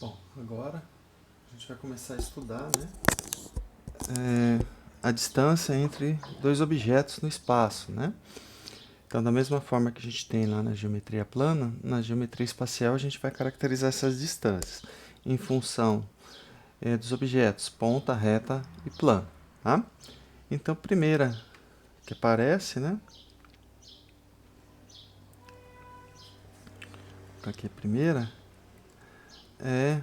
Bom, agora a gente vai começar a estudar, né, a distância entre dois objetos no espaço, né? Então, da mesma forma que a gente tem lá na geometria plana, na geometria espacial a gente vai caracterizar essas distâncias em função dos objetos ponta, reta e plano, tá? Então, a primeira que aparece, né? Aqui a primeira é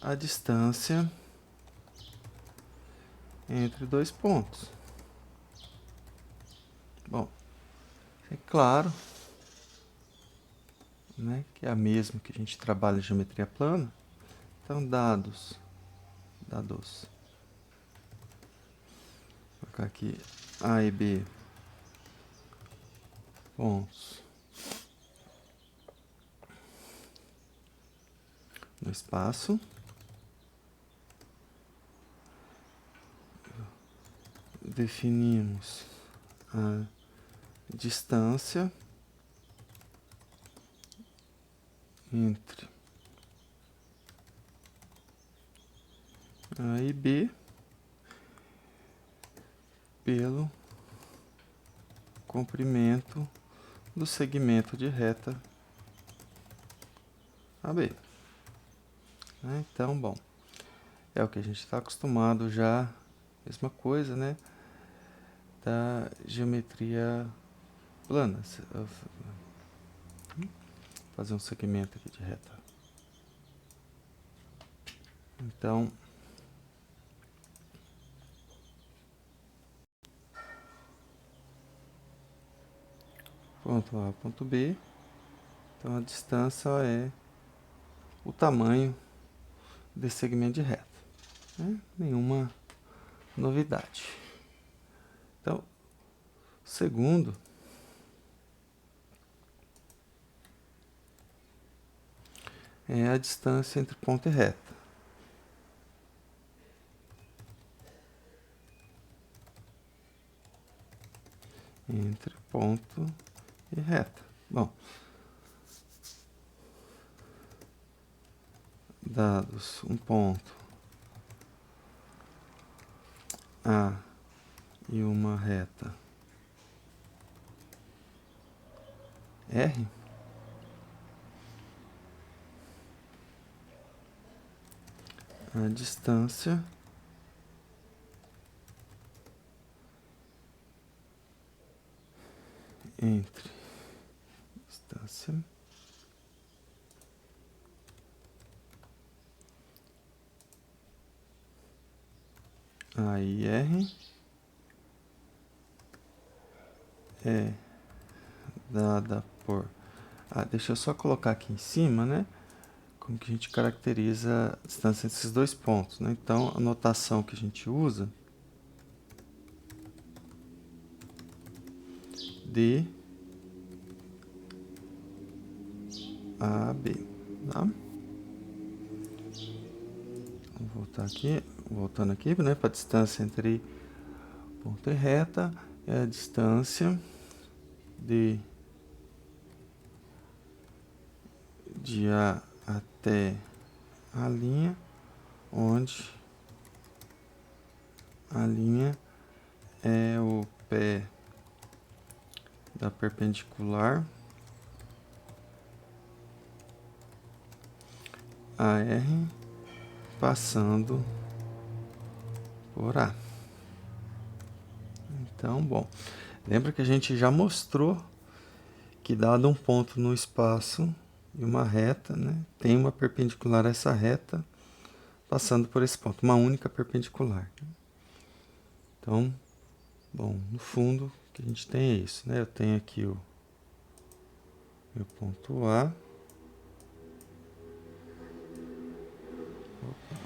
a distância entre dois pontos. Bom, é claro, né, que é a mesma que a gente trabalha em geometria plana. Então, dados, vou colocar aqui A e B pontos no espaço. Definimos a distância entre A e B pelo comprimento do segmento de reta AB. Então, bom, é o que a gente está acostumado já, mesma coisa, né, da geometria plana. Fazer um segmento aqui de reta. Então, ponto A, ponto B. Então, a distância é o tamanho desse segmento de reta. Nenhuma novidade. Então, segundo, é a distância entre ponto e reta. Entre ponto e reta. Bom, dados um ponto A e uma reta R, a distância entre distância A e R é dada por... deixa eu só colocar aqui em cima, né? Como que a gente caracteriza a distância entre esses dois pontos, né? Então, a notação que a gente usa de AB, tá? Vou voltar aqui, voltando aqui, né, para a distância entre ponto e reta, é a distância de A até a linha, onde a linha é o pé da perpendicular AR passando por A. Então, bom, lembra que a gente já mostrou que dado um ponto no espaço e uma reta, né, tem uma perpendicular a essa reta passando por esse ponto, uma única perpendicular. Então, bom, no fundo, o que a gente tem é isso, né? Eu tenho aqui o meu ponto A,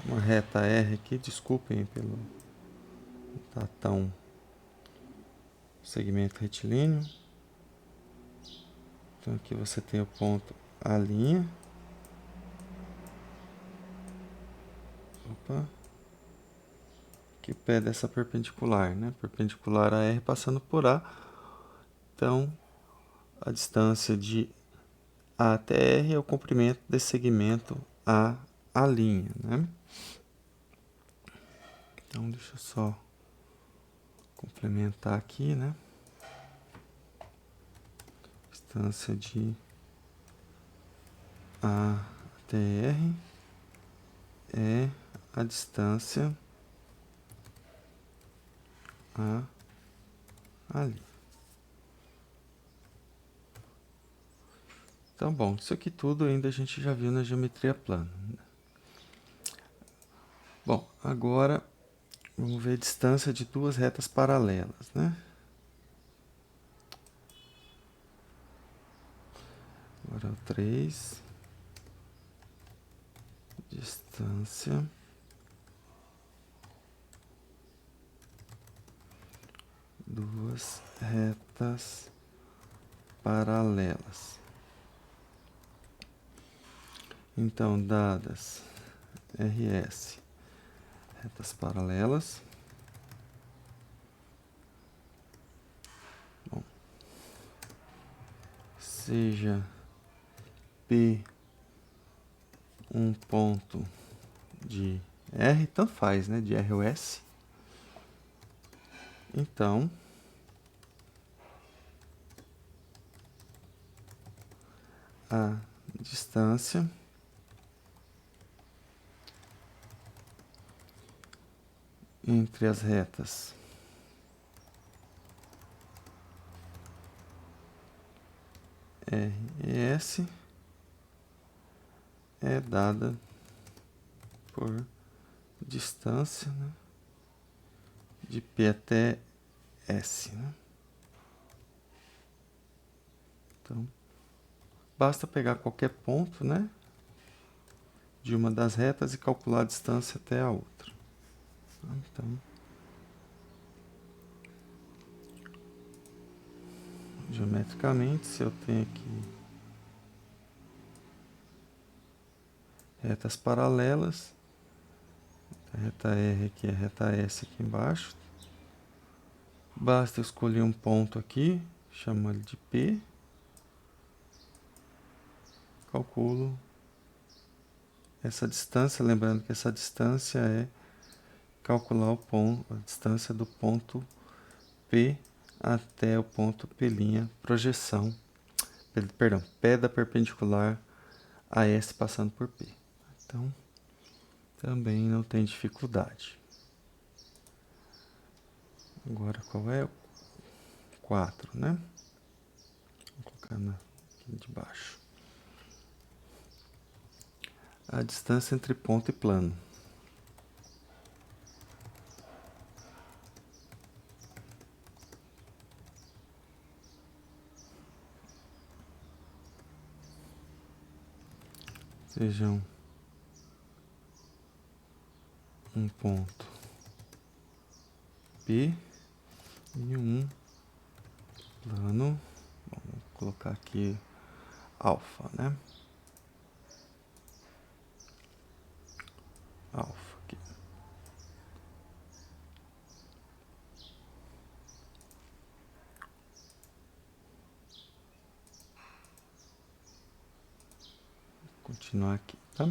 uma reta R aqui, desculpem pelo não tá tão segmento retilíneo. Então aqui você tem o ponto A', que pé dessa perpendicular, né? Perpendicular a R passando por A. Então, a distância de A até R é o comprimento desse segmento a linha, né? Então, deixa eu só complementar aqui, né? Distância de A até R é a distância ali. Então, bom, isso aqui tudo ainda a gente já viu na geometria plana. Bom, agora vamos ver a distância de duas retas paralelas, né? Agora o 3, distância duas retas paralelas. Então, dadas RS, retas paralelas, bom, seja P um ponto de R, tanto faz, né? De R ou S. Então, a distância entre as retas R e S é dada por distância, né, de P até S, né? Então, basta pegar qualquer ponto, né, de uma das retas e calcular a distância até a outra. Então, geometricamente, se eu tenho aqui retas paralelas, a reta R aqui, a reta S aqui embaixo, basta eu escolher um ponto aqui, chamo ele de P, calculo essa distância, lembrando que essa distância é calcular o ponto, a distância do ponto P até o ponto P', projeção, perdão, P da perpendicular a S passando por P. Então, também não tem dificuldade. Agora, qual é? 4, né? Vou colocar aqui de baixo. A distância entre ponto e plano. Sejam um ponto P e um plano. Vamos colocar aqui alfa, né? Alfa aqui. Vou continuar aqui, tá?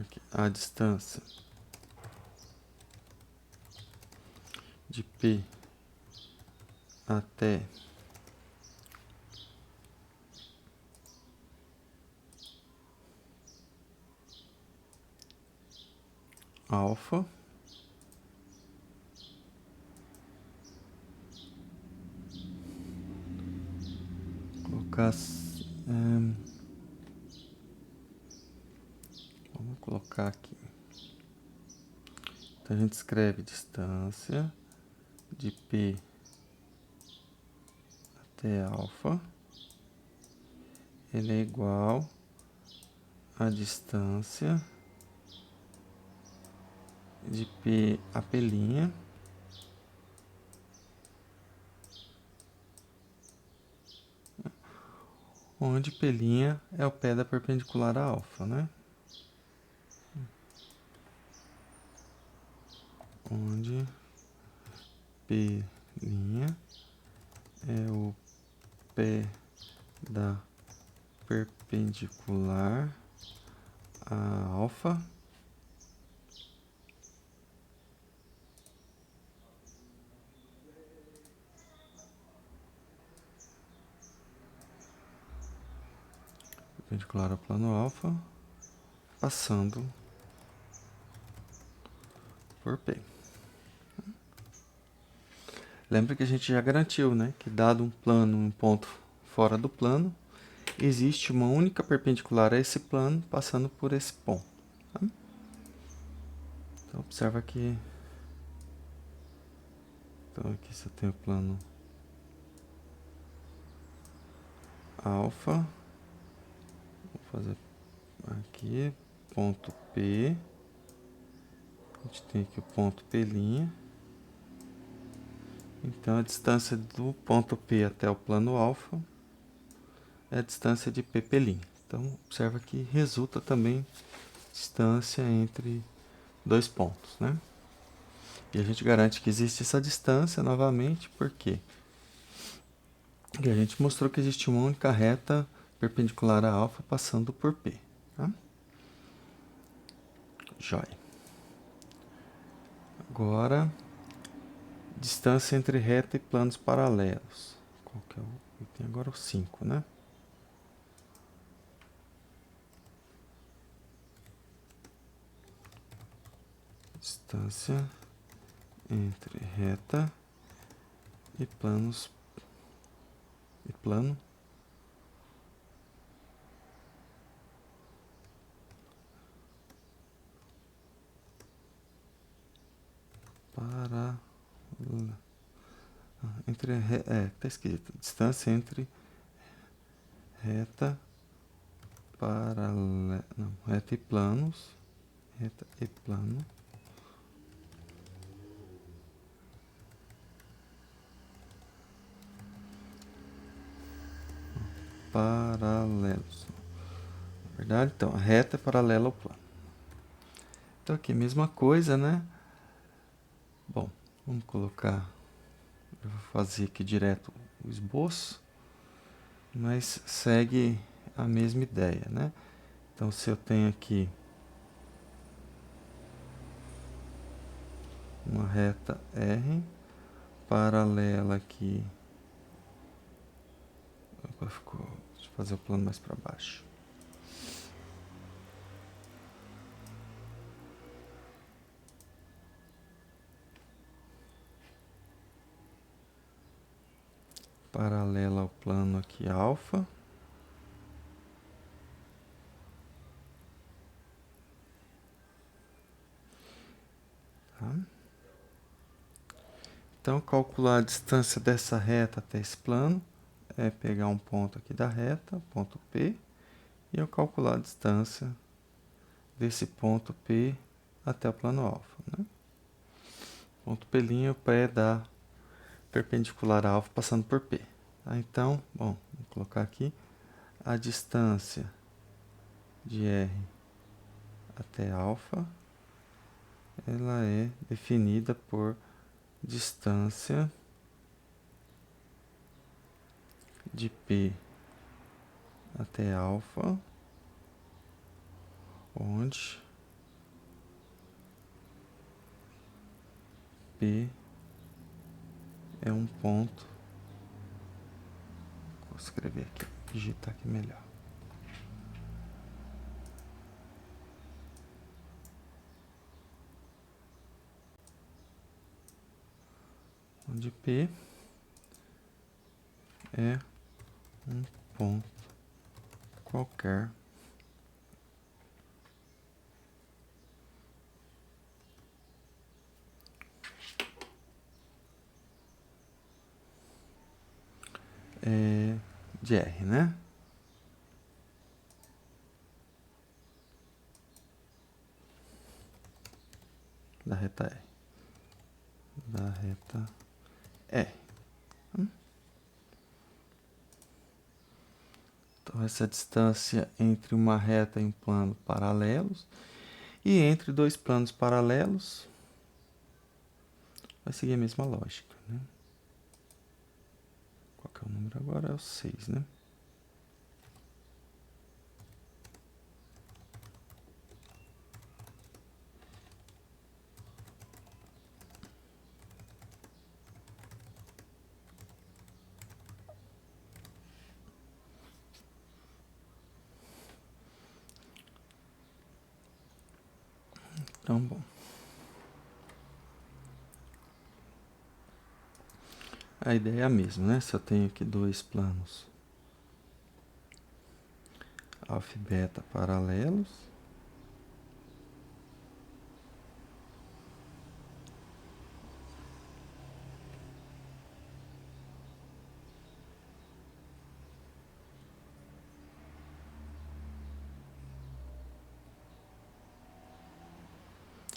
Aqui, a distância de P até alfa colocar vamos colocar aqui. Então a gente escreve distância de P até alfa, ele é igual a distância de P a P', onde P' é o pé da perpendicular a alfa, né? Onde P' é o pé da perpendicular a alfa perpendicular ao plano alfa, passando por P. Lembra que a gente já garantiu, né, que dado um plano, um ponto fora do plano, existe uma única perpendicular a esse plano passando por esse ponto. Tá? Então, observa que... Então, aqui você tem o plano alfa. Vou fazer aqui, ponto P. A gente tem aqui o ponto P'. Então, a distância do ponto P até o plano alfa é a distância de P'. Então, observa que resulta também distância entre dois pontos, né? E a gente garante que existe essa distância novamente, por quê? Porque a gente mostrou que existe uma única reta perpendicular a alfa passando por P. Tá? Jóia. Agora, distância entre reta e planos paralelos. Qual que é o item agora? O 5, né? Distância entre reta e planos e plano para entre tá escrito distância entre reta paralela, não, reta e planos, reta e plano paralelos. Na verdade, então, a reta é paralela ao plano. Então aqui, mesma coisa, né? Bom, vamos colocar, eu vou fazer aqui direto o esboço, mas segue a mesma ideia, né? Então, se eu tenho aqui uma reta R, paralela aqui, deixa eu fazer o plano mais para baixo. Paralela ao plano aqui alfa. Tá? Então, calcular a distância dessa reta até esse plano é pegar um ponto aqui da reta, ponto P, e eu calcular a distância desse ponto P até o plano alfa. Né? Ponto P' é o pé da perpendicular a alfa passando por P. Tá? Então, bom, vou colocar aqui a distância de R até alfa, ela é definida por distância de P até alfa, onde P é um ponto. Vou escrever aqui, digitar aqui melhor. Onde P é um ponto qualquer de R, né? Da reta R. Da reta R. Então, essa distância entre uma reta e um plano paralelos e entre dois planos paralelos vai seguir a mesma lógica, né? Qual que é o número agora? É o 6, né? Então, bom. A ideia é a mesma, né? Se eu tenho aqui dois planos alfa e beta paralelos,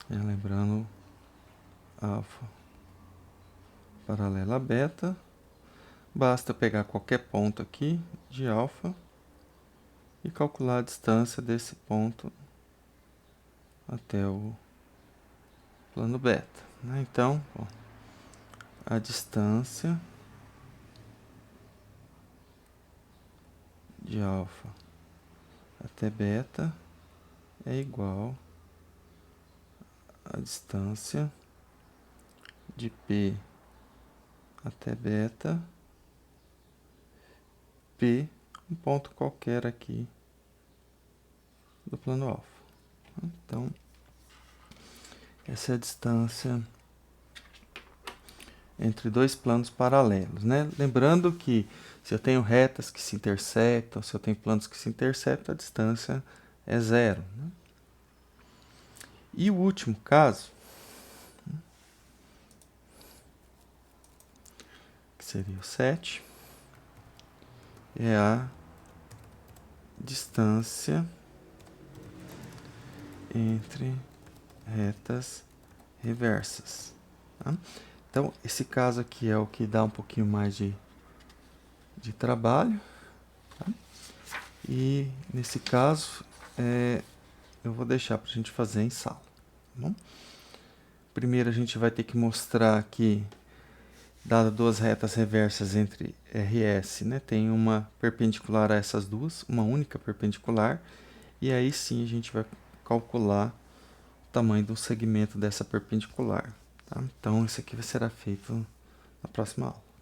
lembrando, alfa paralela a beta, basta pegar qualquer ponto aqui de alfa e calcular a distância desse ponto até o plano beta, né? Então, ó, a distância de alfa até beta é igual à distância de P até beta, P, um ponto qualquer aqui do plano alfa. Então, essa é a distância entre dois planos paralelos, né? Lembrando que se eu tenho retas que se interceptam, se eu tenho planos que se interceptam, a distância é zero, né? E o último caso, que seria o 7, é a distância entre retas reversas, tá? Então, esse caso aqui é o que dá um pouquinho mais de trabalho, tá? E nesse caso, eu vou deixar para a gente fazer em sala, tá bom? Primeiro a gente vai ter que mostrar que, dado duas retas reversas entre RS, né, tem uma perpendicular a essas duas, uma única perpendicular, e aí sim a gente vai calcular o tamanho do segmento dessa perpendicular, tá? Então, isso aqui será feito na próxima aula.